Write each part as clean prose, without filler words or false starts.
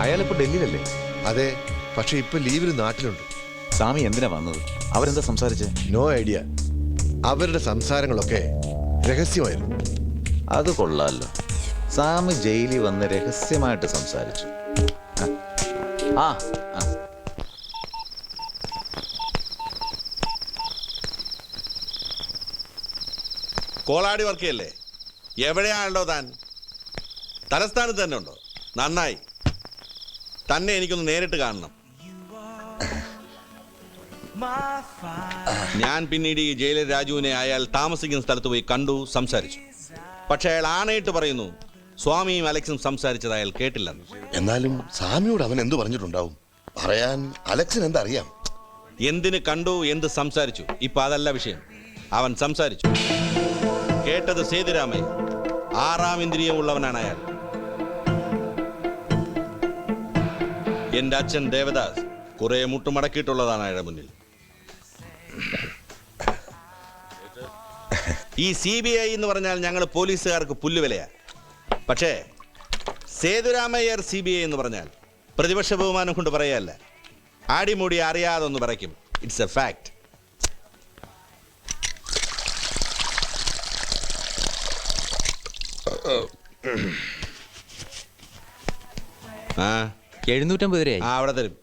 അയാളിപ്പോ ഡൽഹിയിലല്ലേ? അതെ, പക്ഷെ ഇപ്പൊ ലീവിൽ നാട്ടിലുണ്ട്. സ്വാമി എന്തിനാ വന്നത്? അവരെന്താ സംസാരിച്ചേ? No idea. അവരുടെ സംസാരങ്ങളൊക്കെ രഹസ്യമായിരുന്നു. അത് കൊള്ളാലോ. സ്വാമി ജയിലിൽ വന്ന് രഹസ്യമായിട്ട് സംസാരിച്ചു. ആ ആ. കോളാടി വർക്ക് ചെയ്യല്ലേ? എവിടെയാണല്ലോ താൻ? തലസ്ഥാനത്ത് തന്നെ ഉണ്ടോ? നന്നായി. തന്നെ എനിക്കൊന്ന് നേരിട്ട് കാണണം. ഞാൻ പിന്നീട് ഈ ജയിലർ രാജുവിനെ അയാൾ താമസിക്കുന്ന സ്ഥലത്ത് പോയി കണ്ടു, സംസാരിച്ചു. പക്ഷെ അയാൾ ആണയിട്ട് പറയുന്നു സ്വാമിയും അലക്സും സംസാരിച്ചത് അയാൾ കേട്ടില്ലെന്ന്. എന്നാലും സ്വാമിയോട് അവൻ എന്തു പറഞ്ഞിട്ടുണ്ടാവും? പറയാൻ അലക്സിന് എന്തറിയാം? എന്തിന് കണ്ടു, എന്ത് സംസാരിച്ചു, ഇപ്പൊ അതല്ല വിഷയം. അവൻ സംസാരിച്ചു. കേട്ടത് സേതുരാമയ്യ. 6ാം ഇന്ദ്രിയം ഉള്ളവനാണ് അയാൾ. എന്റെ അച്ഛൻ ദേവദാസ് കുറെ മുട്ടുമടക്കിയിട്ടുള്ളതാണ് അയാളുടെ മുന്നിൽ. ഈ CBI എന്ന് പറഞ്ഞാൽ ഞങ്ങൾ പോലീസുകാർക്ക് പുല്ലുവിലയാ. പക്ഷേ സേതുരാമയ്യർ CBI എന്ന് പറഞ്ഞാൽ പ്രതിപക്ഷ ബഹുമാനം കൊണ്ട് പറയല്ല, ആടിമൂടി അറിയാതൊന്ന് പറയ്ക്കും. It's a fact. ആ 750 രൂപയായി. അവിടെ തരും.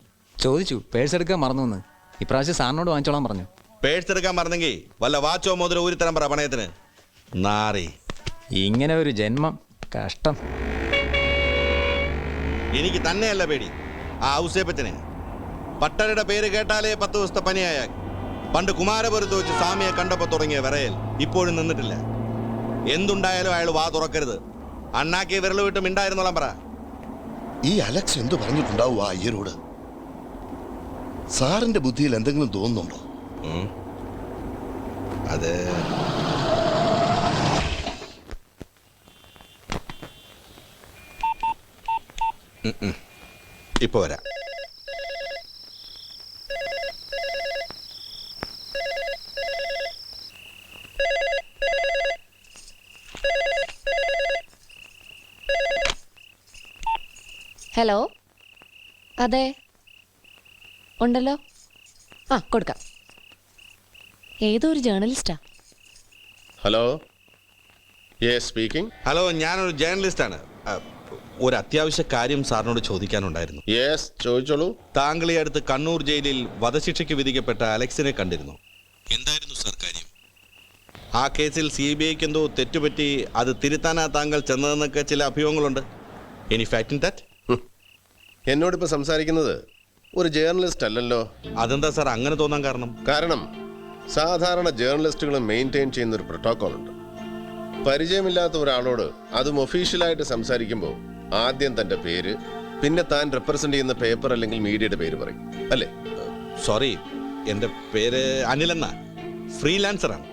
ചോദിച്ചു, പേഴ്സ് എടുക്കാൻ മറന്നു. ഇപ്രാവശ്യം സാറിനോട് വാങ്ങിച്ചോളാൻ പറഞ്ഞു. പേഴ്സ് എടുക്കാൻ മറന്നെങ്കിൽ വല്ല വാച്ചോ മോതിരോ ഊരിത്തരം പറ പണയത്തിന്. നാറി. ഇങ്ങനെ ഒരു ജന്മം, കഷ്ടം. എനിക്ക് തന്നെയല്ല പേടി, ആ ഔസേപ്പച്ചനെ. പട്ടരുടെ പേര് കേട്ടാലേ 10 ദിവസത്തെ പനിയായ. പണ്ട് കുമാരപുരത്ത് വെച്ച് സ്വാമിയെ കണ്ടപ്പോൾ തുടങ്ങിയ വിറയൽ ഇപ്പോഴും നിന്നിട്ടില്ല. എന്തുണ്ടായാലും അയാൾ വാ തുറക്കരുത്. അണ്ണാക്കി വിരൽ വിട്ട് മിണ്ടായിരുന്നോളാം പറ. ഈ അലക്സ് എന്തു പറഞ്ഞിട്ടുണ്ടാവും ആ അയ്യരോട്? സാറിന്റെ ബുദ്ധിയിൽ എന്തെങ്കിലും തോന്നുന്നുണ്ടോ? അത് ഇപ്പൊ വരാം. ഹലോ, അതെ ഉണ്ടല്ലോ. ആ കൊടുക്കാം. ഏതോ ഒരു ജേർണലിസ്റ്റാ. Hello, yes speaking. ഹലോ, ഞാനൊരു ജേർണലിസ്റ്റാണ്. ഒരു അത്യാവശ്യ കാര്യം സാറിനോട് ചോദിക്കാനുണ്ടായിരുന്നു. യെസ്, ചോദിച്ചോളൂ. താങ്കൾ ഈ അടുത്ത് കണ്ണൂർ ജയിലിൽ വധശിക്ഷയ്ക്ക് വിധിക്കപ്പെട്ട അലക്സിനെ കണ്ടിരുന്നു. എന്തായിരുന്നു സാർ കാര്യം? ആ കേസിൽ CBIക്ക് എന്തോ തെറ്റുപറ്റി, അത് തിരുത്താനാ താങ്കൾ ചെന്നതെന്നൊക്കെ ചില അഭിയോഗങ്ങളുണ്ട്. Any fact in that? എന്നോടിപ്പോൾ സംസാരിക്കുന്നത് ഒരു ജേർണലിസ്റ്റ് അല്ലല്ലോ. അതെന്താ സാർ അങ്ങനെ തോന്നാൻ കാരണം? കാരണം സാധാരണ ജേർണലിസ്റ്റുകൾ മെയിൻറ്റെയിൻ ചെയ്യുന്ന ഒരു പ്രോട്ടോകോൾ ഉണ്ട്. പരിചയമില്ലാത്ത ഒരാളോട് അതും ഒഫീഷ്യലായിട്ട് സംസാരിക്കുമ്പോൾ ആദ്യം തൻ്റെ പേര്, പിന്നെ താൻ റെപ്രസെന്റ് ചെയ്യുന്ന പേപ്പർ അല്ലെങ്കിൽ മീഡിയയുടെ പേര് പറയും, അല്ലേ? സോറി, എൻ്റെ പേര് അനിലെന്ന, ഫ്രീലാൻസറാണ്.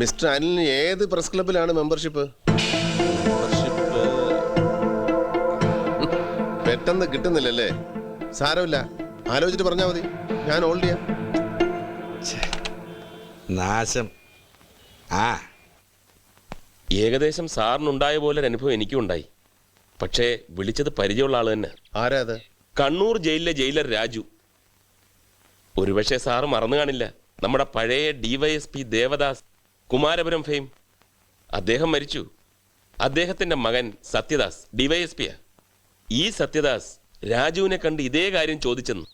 മിസ്റ്റർ അനിലിന് ഏത് പ്രസ് ക്ലബിലാണ് മെമ്പർഷിപ്പ്? പെട്ടെന്ന് കിട്ടുന്നില്ലല്ലേ? സാരമില്ല, ആലോചിച്ചിട്ട് പറഞ്ഞാൽ മതി, ഞാൻ ഹോൾഡ് ചെയ്യാം. നാശം. ആ ഏകദേശം സാറിനുണ്ടായ പോലെ ഒരു അനുഭവം എനിക്കും ഉണ്ടായി. പക്ഷേ വിളിച്ചത് പരിചയമുള്ള ആൾ തന്നെ. ആരാ അത്? കണ്ണൂർ ജയിലിലെ ജയിലർ രാജു. ഒരുപക്ഷെ സാറ് മറന്നു കാണില്ല, നമ്മുടെ പഴയ DYSP ദേവദാസ്, കുമാരപുരം ഫെയിം. അദ്ദേഹം മരിച്ചു. അദ്ദേഹത്തിന്റെ മകൻ സത്യദാസ് DYSP-യാ. ഈ സത്യദാസ് രാജുവിനെ കണ്ട് ഇതേ കാര്യം ചോദിച്ചെന്ന്.